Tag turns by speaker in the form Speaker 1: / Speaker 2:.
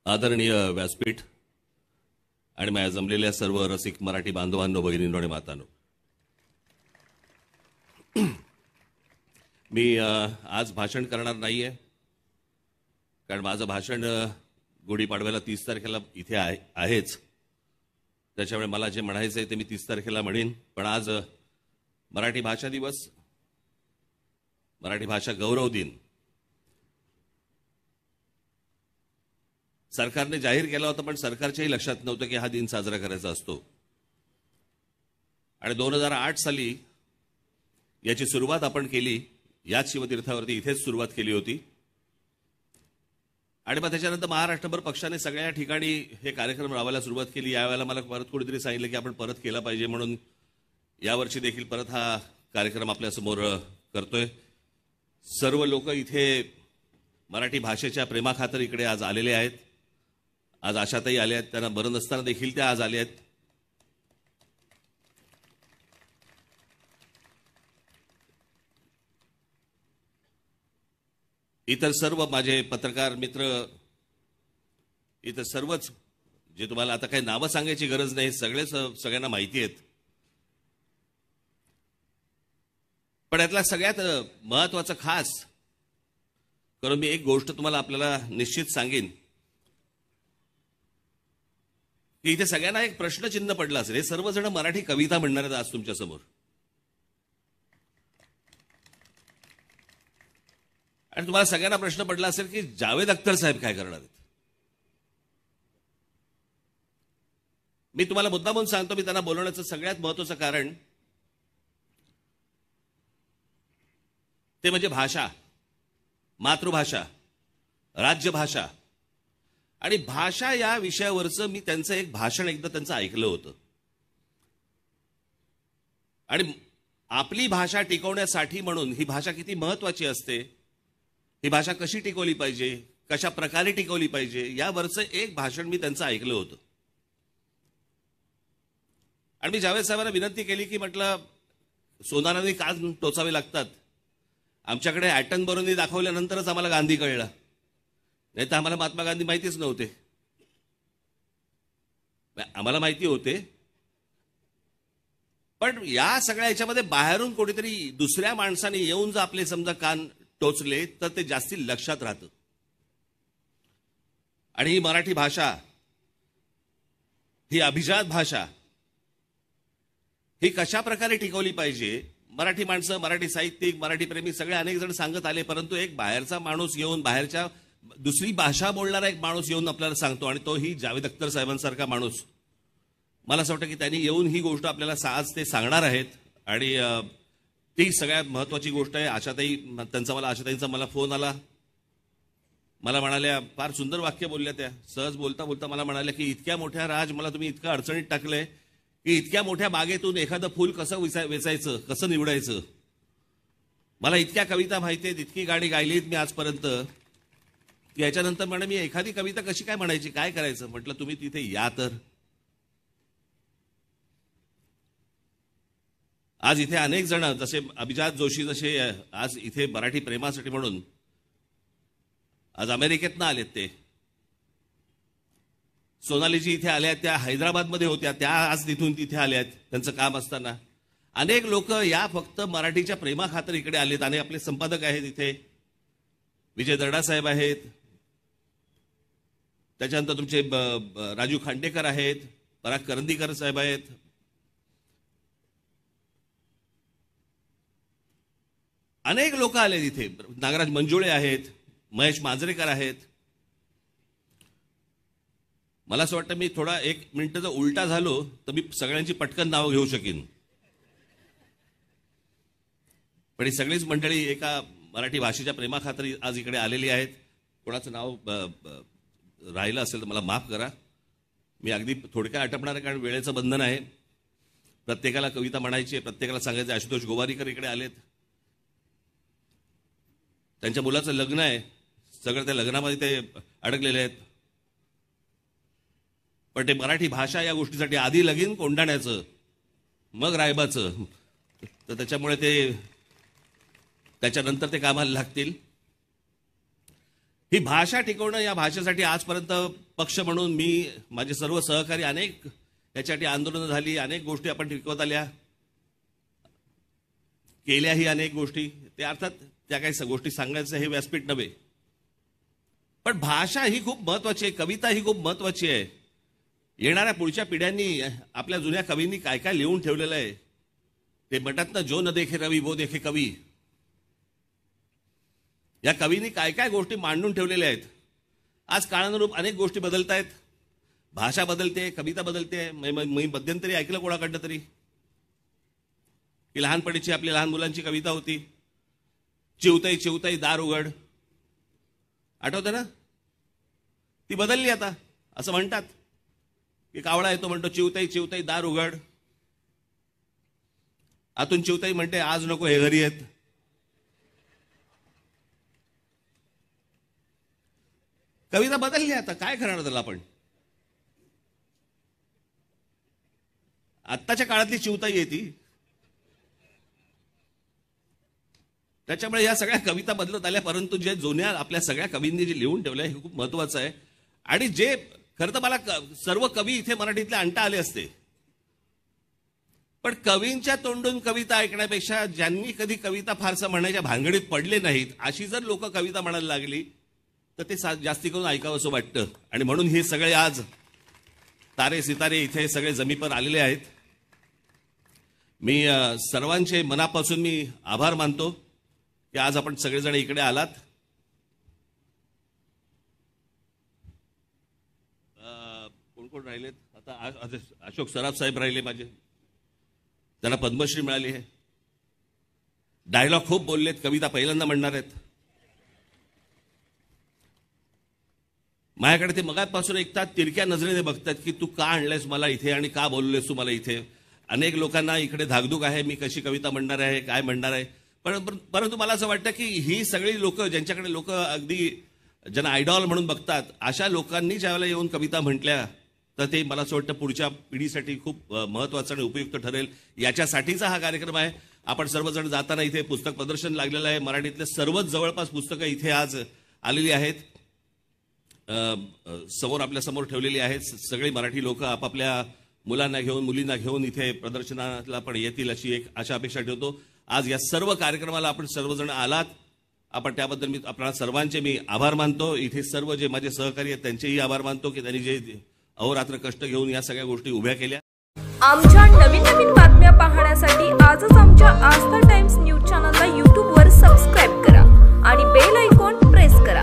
Speaker 1: आदरणीय व्यासपीठ आणि माझ्या जमलेल्या सर्व रसिक मराठी बांधवांनो, भगिनींनो आणि मातांनो, मी आज भाषण करणार नाहीये, कारण माझं भाषण गुढीपाडव्याला 30 तारखेला इथे आहेच. त्याच्यामुळे मला जे म्हणायचं आहे ते मी 30 तारखेला म्हणेन. पण आज मराठी भाषा दिवस, मराठी भाषा गौरव दिन सरकारने जाहीर केला होता, पण सरकारच्याही लक्षात नव्हतं की हा दिन साजरा करायचा असतो. आणि 2008 साली याची सुरुवात आपण केली, याच शिवतीर्थावरती इथेच सुरुवात केली होती. आणि मग त्याच्यानंतर महाराष्ट्रभर पक्षाने सगळ्या ठिकाणी हे कार्यक्रम राबवायला सुरुवात केली. यावेळेला मला परत कोणीतरी सांगितलं की आपण परत केला पाहिजे, म्हणून यावर्षी देखील परत हा कार्यक्रम आपल्यासमोर करतोय. सर्व लोक इथे मराठी भाषेच्या प्रेमाखातर इकडे आज आलेले आहेत. आज आशाताई आल्या आहेत, त्यांना बरं नसताना देखील त्या आज आल्या आहेत. इतर सर्व माझे पत्रकार मित्र, इतर सर्वच, जे तुम्हाला आता काही नावं सांगायची गरज नाही, सगळ्यांना माहिती आहेत. पण यातला सगळ्यात महत्वाचं खास करून मी एक गोष्ट तुम्हाला आपल्याला निश्चित सांगेन की इथे सगळ्यांना एक प्रश्नचिन्ह पडलं असेल. हे सर्वजण मराठी कविता म्हणणार आहेत आज तुमच्या समोर. आणि तुम्हाला सगळ्यांना प्रश्न पडला असेल की जावेद अख्तर साहेब काय करणार आहेत. मी तुम्हाला मुद्दामून सांगतो, मी त्यांना बोलवण्याचं सगळ्यात महत्वाचं कारण ते म्हणजे भाषा, मातृभाषा, राज्यभाषा आणि भाषा या विषयावरचं मी त्यांचं एक भाषण एकदा त्यांचं ऐकलं होतं. आणि आपली भाषा टिकवण्यासाठी म्हणून ही भाषा किती महत्वाची असते, ही भाषा कशी टिकवली पाहिजे, कशा प्रकारे टिकवली पाहिजे, यावरचं एक भाषण मी त्यांचं ऐकलं होतं. आणि मी जावेद साहेबांना विनंती केली की म्हटलं, सोनारांनी का टोचावे लागतात, आमच्याकडे ॲटनबरोनी दाखवल्यानंतरच आम्हाला गांधी कळला, नाही तर आम्हाला महात्मा गांधी माहितीच नव्हते. आम्हाला माहिती होते, पण या सगळ्या याच्यामध्ये बाहेरून कोणीतरी दुसऱ्या माणसाने येऊन जर आपले समजा कान टोचले तर ते जास्ती लक्षात राहतं. आणि ही मराठी भाषा, ही अभिजात भाषा, ही कशा प्रकारे टिकवली पाहिजे, मराठी माणसं, मराठी साहित्यिक, मराठी प्रेमी सगळे अनेक जण सांगत आले. परंतु एक बाहेरचा माणूस येऊन, बाहेरच्या दुसरी भाषा बोलणारा एक माणूस येऊन आपल्याला सांगतो, आणि तो ही जावेद अख्तर साहेबांसारखा माणूस. मला असं वाटतं की त्यांनी येऊन ही गोष्ट आपल्याला आज ते सांगणार आहेत. आणि ती सगळ्यात महत्वाची गोष्ट आहे. आशाताईंचा मला फोन आला, मला म्हणाल्या, फार सुंदर वाक्य बोलल्या त्या, सहज बोलता बोलता मला म्हणाल्या की इतक्या मोठ्या राज, मला तुम्ही इतकं अडचणीत टाकलंय की इतक्या मोठ्या बागेतून एखादं फुल कसं वेचायचं, कसं निवडायचं. मला इतक्या कविता माहिती आहेत, इतकी गाणी गायलीत मी आजपर्यंत, याच्यानंतर म्हणे मी एखादी कविता कशी काय म्हणायची, काय करायचं. म्हटलं तुम्ही तिथे या तर. आज इथे अनेक जण, जसे अभिजात जोशी जसे आज इथे मराठी प्रेमासाठी म्हणून आज अमेरिकेतनं आलेत, ते सोनालीजी इथे आल्या, त्या हैदराबादमध्ये होत्या, त्या आज तिथून तिथे आल्यात त्यांचं काम असताना. अनेक लोक या फक्त मराठीच्या प्रेमाखातर इकडे आलेत. आणि आपले संपादक आहेत इथे, विजय दर्डा साहेब आहेत, त्याच्यानंतर तुमचे राजू खांडेकर आहेत, पराग करंदीकर साहेब आहेत, अनेक लोक आले इथे, नागराज मंजुळे आहेत, महेश मांजरेकर आहेत. मला असं वाटतं मी थोडा 1 मिनिट जर उलटा झालो तर मी सगळ्यांची पटकन नावं घेऊ शकेन. पण ही सगळीच मंडळी एका मराठी भाषेच्या प्रेमाखातर आज इकडे आलेली आहेत. कोणाचं नाव राहिलं असेल तर मला माफ करा. मी अगदी थोडक्यात आटपणार आहे, कारण वेळेचं बंधन आहे. प्रत्येकाला कविता म्हणायची आहे, प्रत्येकाला सांगायचं. आशुतोष गोवारीकर इकडे आलेत, त्यांच्या मुलाचं लग्न आहे, सगळं त्या लग्नामध्ये ते अडकलेले आहेत. पण ते मराठी भाषा या गोष्टीसाठी आधी लगीन कोंडाण्याचं, मग रायबाचं, तर त्याच्यामुळे त्याच्यानंतर ते कामाला लागतील. ही भाषा टिकवणं, या भाषेसाठी आजपर्यंत पक्ष म्हणून मी माझे सर्व सहकारी अनेक याच्यासाठी आंदोलनं झाली, अनेक गोष्टी आपण टिकवत आल्या, केल्याही अनेक गोष्टी. ते अर्थात त्या काही गोष्टी सांगायचं हे व्यासपीठ नव्हे, पण भाषा ही खूप महत्वाची आहे, कविता ही खूप महत्वाची आहे. येणाऱ्या पुढच्या पिढ्यांनी आपल्या जुन्या कवींनी काय काय लिहून ठेवलेलं आहे. ते म्हणतात ना, जो न देखे रवी वो देखे कवी. या कवींनी काय काय गोष्टी मांडून ठेवलेल्या आहेत. आज काळानुरूप अनेक गोष्टी बदलत आहेत, भाषा बदलते, कविता बदलते. मी मध्यंतरी ऐकलं कोणाकडनं तरी की लहानपणीची आपल्या लहान मुलांची कविता होती, चिवताई चिवताई दार उघड. आठवतं ना? ती बदलली आता. असं म्हणतात की कावळा येतो म्हणतो चिवताई चिवताई दार उघड. आतून चिवताई म्हणते आज नको हे घरी येत. कविता बदलली आता, काय करणार त्याला आपण. आत्ताच्या काळातली चिवताई आहे ती. त्याच्यामुळे या सगळ्या कविता बदलत आल्या, परंतु जे जुन्या आपल्या सगळ्या कवींनी जे लिहून ठेवलंय हे खूप महत्वाचं आहे. आणि जे खरं तर मला सर्व कवी इथे मराठीतले आणता आले असते, पण कवींच्या तोंडून कविता ऐकण्यापेक्षा ज्यांनी कधी कविता फारसं म्हणायच्या भानगडीत पडले नाहीत अशी जर लोक कविता म्हणायला लागली तर ते जास्ती करून ऐकावं असं वाटतं. आणि म्हणून हे सगळे आज तारे सितारे इथे सगळे जमीपर आलेले आहेत. मी सर्वांचे मनापासून मी आभार मानतो की आज आपण सगळेजण इकडे आलात. कोण कोण राहिलेत आता? अशोक सराफ साहेब राहिले माझे, त्यांना पद्मश्री मिळाली आहे. डायलॉग खूप बोललेत, कविता पहिल्यांदा म्हणणार आहेत. माझ्याकडे ते मगापासून ऐकतात, तिरक्या नजरेने बघतात की तू का आणलंयस मला इथे आणि का बोललेस तू मला इथे. अनेक लोकांना इकडे धाकधूक आहे, मी कशी कविता म्हणणार आहे, काय म्हणणार आहे. परंतु मला असं वाटतं की ही सगळी लोक ज्यांच्याकडे लोक अगदी ज्यांना आयडॉल म्हणून बघतात, अशा लोकांनी ज्यावेळेला येऊन कविता म्हटल्या तर ते मला असं वाटतं पुढच्या पिढीसाठी खूप महत्वाचं आणि उपयुक्त ठरेल. याच्यासाठीचा हा कार्यक्रम आहे. आपण सर्वजण जाताना इथे पुस्तक प्रदर्शन लागलेलं आहे. मराठीतले सर्वच जवळपास पुस्तकं इथे आज आलेली आहेत, समोर आपल्या समोर ठेवलेली आहेत. सगळे मराठी लोक आपापल्या मुलांना घेऊन मुलींना घेऊन इथे प्रदर्शनाला पण येतील अशी एक आशा अपेक्षा ठेवतो. आज या सर्व कार्यक्रमाला आपण सर्वजण आलात, आपण त्याबद्दल मी आपल्या सर्वांचे मी आभार मानतो. इथे सर्व जे माझे सहकारी आहेत त्यांचेही आभार मानतो की त्यांनी जे अहोरात्र कष्ट घेऊन या सगळ्या गोष्टी उभ्या केल्या.
Speaker 2: आमच्या नवीन नवीन बातम्या पाहण्यासाठी आजच आमच्या आस्था टाइम्स न्यूज चॅनलला YouTube वर सबस्क्राइब करा आणि बेल आयकॉन प्रेस करा.